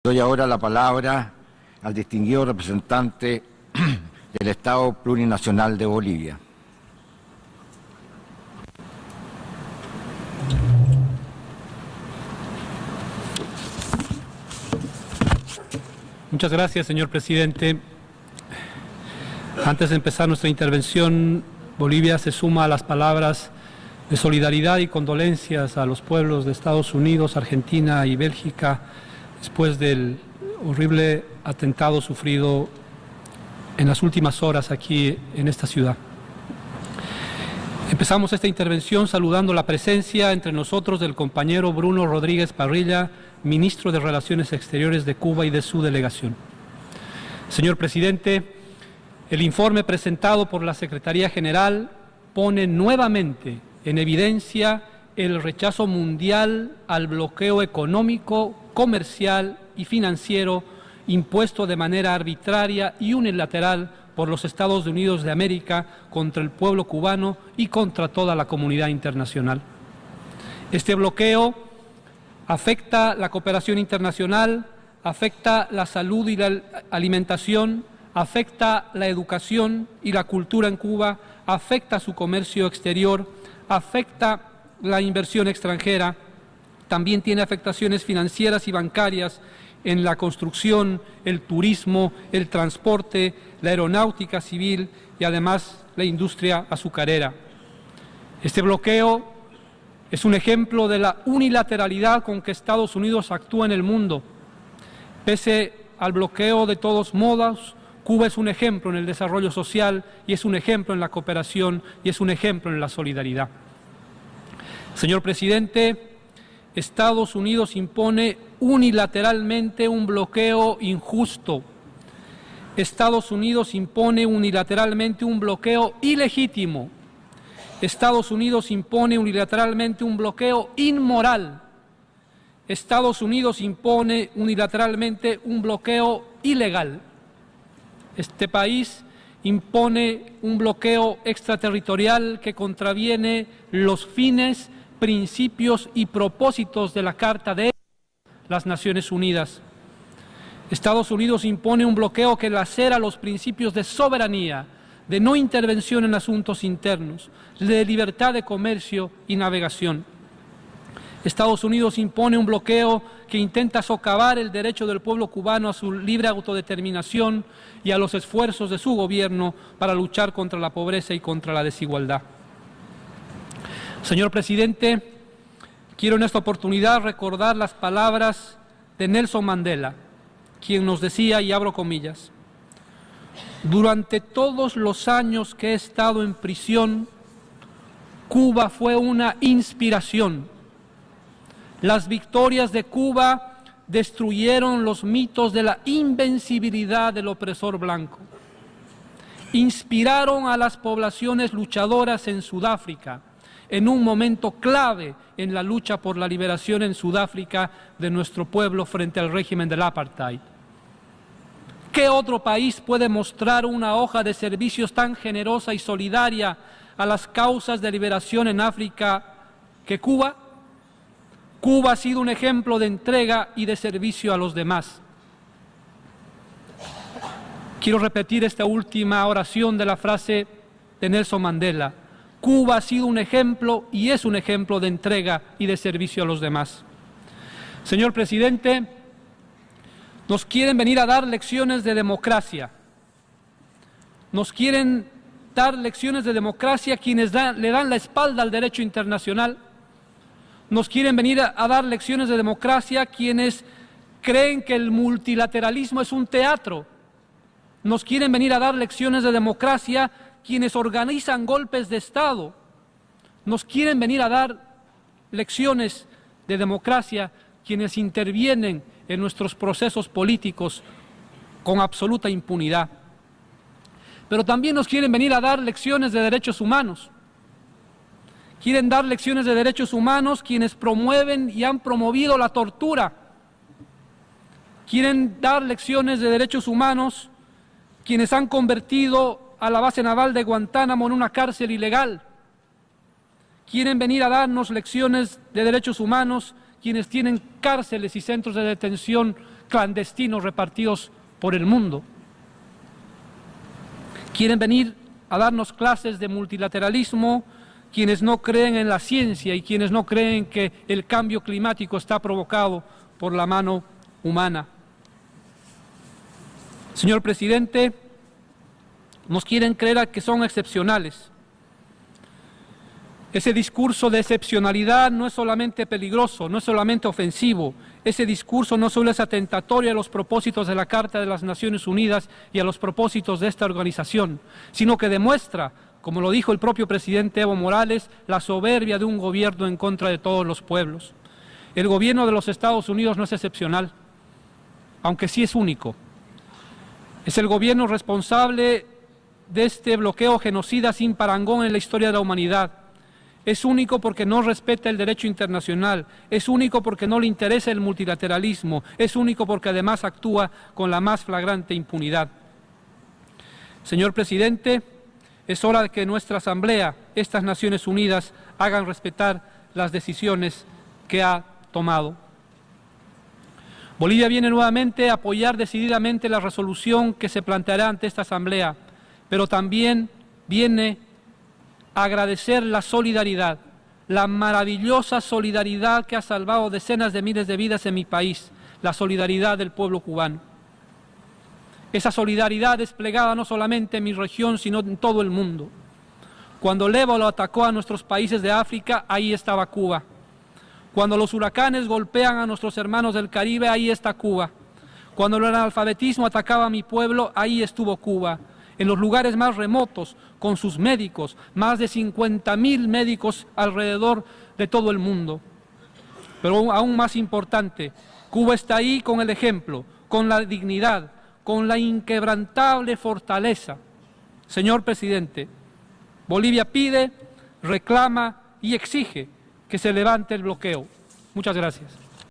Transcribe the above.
Doy ahora la palabra al distinguido representante del Estado Plurinacional de Bolivia. Muchas gracias, señor presidente. Antes de empezar nuestra intervención, Bolivia se suma a las palabras de solidaridad y condolencias a los pueblos de Estados Unidos, Argentina y Bélgica después del horrible atentado sufrido en las últimas horas aquí en esta ciudad. Empezamos esta intervención saludando la presencia entre nosotros del compañero Bruno Rodríguez Parrilla, ministro de Relaciones Exteriores de Cuba y de su delegación. Señor presidente, el informe presentado por la Secretaría General pone nuevamente en evidencia el rechazo mundial al bloqueo económico, comercial y financiero impuesto de manera arbitraria y unilateral por los Estados Unidos de América contra el pueblo cubano y contra toda la comunidad internacional. Este bloqueo afecta la cooperación internacional, afecta la salud y la alimentación, afecta la educación y la cultura en Cuba, afecta su comercio exterior, afecta la inversión extranjera, también tiene afectaciones financieras y bancarias en la construcción, el turismo, el transporte, la aeronáutica civil y además la industria azucarera. Este bloqueo es un ejemplo de la unilateralidad con que Estados Unidos actúa en el mundo. Pese al bloqueo, de todos modos, Cuba es un ejemplo en el desarrollo social y es un ejemplo en la cooperación y es un ejemplo en la solidaridad. Señor presidente, Estados Unidos impone unilateralmente un bloqueo injusto. Estados Unidos impone unilateralmente un bloqueo ilegítimo. Estados Unidos impone unilateralmente un bloqueo inmoral. Estados Unidos impone unilateralmente un bloqueo ilegal. Este país impone un bloqueo extraterritorial que contraviene los fines, principios y propósitos de la Carta de las Naciones Unidas. Estados Unidos impone un bloqueo que lacera los principios de soberanía, de no intervención en asuntos internos, de libertad de comercio y navegación. Estados Unidos impone un bloqueo que intenta socavar el derecho del pueblo cubano a su libre autodeterminación y a los esfuerzos de su gobierno para luchar contra la pobreza y contra la desigualdad. Señor presidente, quiero en esta oportunidad recordar las palabras de Nelson Mandela, quien nos decía, y abro comillas: durante todos los años que he estado en prisión, Cuba fue una inspiración. Las victorias de Cuba destruyeron los mitos de la invencibilidad del opresor blanco. Inspiraron a las poblaciones luchadoras en Sudáfrica, en un momento clave en la lucha por la liberación en Sudáfrica de nuestro pueblo frente al régimen del apartheid. ¿Qué otro país puede mostrar una hoja de servicios tan generosa y solidaria a las causas de liberación en África que Cuba? Cuba ha sido un ejemplo de entrega y de servicio a los demás. Quiero repetir esta última oración de la frase de Nelson Mandela: Cuba ha sido un ejemplo y es un ejemplo de entrega y de servicio a los demás. Señor presidente, nos quieren venir a dar lecciones de democracia. Nos quieren dar lecciones de democracia quienes le dan la espalda al derecho internacional. Nos quieren venir a dar lecciones de democracia quienes creen que el multilateralismo es un teatro. Nos quieren venir a dar lecciones de democracia quienes organizan golpes de Estado. Nos quieren venir a dar lecciones de democracia quienes intervienen en nuestros procesos políticos con absoluta impunidad. Pero también nos quieren venir a dar lecciones de derechos humanos. Quieren dar lecciones de derechos humanos quienes promueven y han promovido la tortura. Quieren dar lecciones de derechos humanos quienes han convertido a la base naval de Guantánamo en una cárcel ilegal. Quieren venir a darnos lecciones de derechos humanos quienes tienen cárceles y centros de detención clandestinos repartidos por el mundo. Quieren venir a darnos clases de multilateralismo quienes no creen en la ciencia y quienes no creen que el cambio climático está provocado por la mano humana. Señor presidente, nos quieren creer que son excepcionales. Ese discurso de excepcionalidad no es solamente peligroso, no es solamente ofensivo. Ese discurso no solo es atentatorio a los propósitos de la Carta de las Naciones Unidas y a los propósitos de esta organización, sino que demuestra, como lo dijo el propio presidente Evo Morales, la soberbia de un gobierno en contra de todos los pueblos. El gobierno de los Estados Unidos no es excepcional, aunque sí es único. Es el gobierno responsable de este bloqueo genocida sin parangón en la historia de la humanidad. Es único porque no respeta el derecho internacional, es único porque no le interesa el multilateralismo, es único porque además actúa con la más flagrante impunidad. Señor presidente, es hora de que nuestra Asamblea, estas Naciones Unidas, hagan respetar las decisiones que ha tomado. Bolivia viene nuevamente a apoyar decididamente la resolución que se planteará ante esta Asamblea, pero también viene a agradecer la solidaridad, la maravillosa solidaridad que ha salvado decenas de miles de vidas en mi país, la solidaridad del pueblo cubano. Esa solidaridad desplegada no solamente en mi región, sino en todo el mundo. Cuando el ébola atacó a nuestros países de África, ahí estaba Cuba. Cuando los huracanes golpean a nuestros hermanos del Caribe, ahí está Cuba. Cuando el analfabetismo atacaba a mi pueblo, ahí estuvo Cuba. En los lugares más remotos, con sus médicos, más de 50.000 médicos alrededor de todo el mundo. Pero aún más importante, Cuba está ahí con el ejemplo, con la dignidad, con la inquebrantable fortaleza. Señor presidente, Bolivia pide, reclama y exige que se levante el bloqueo. Muchas gracias.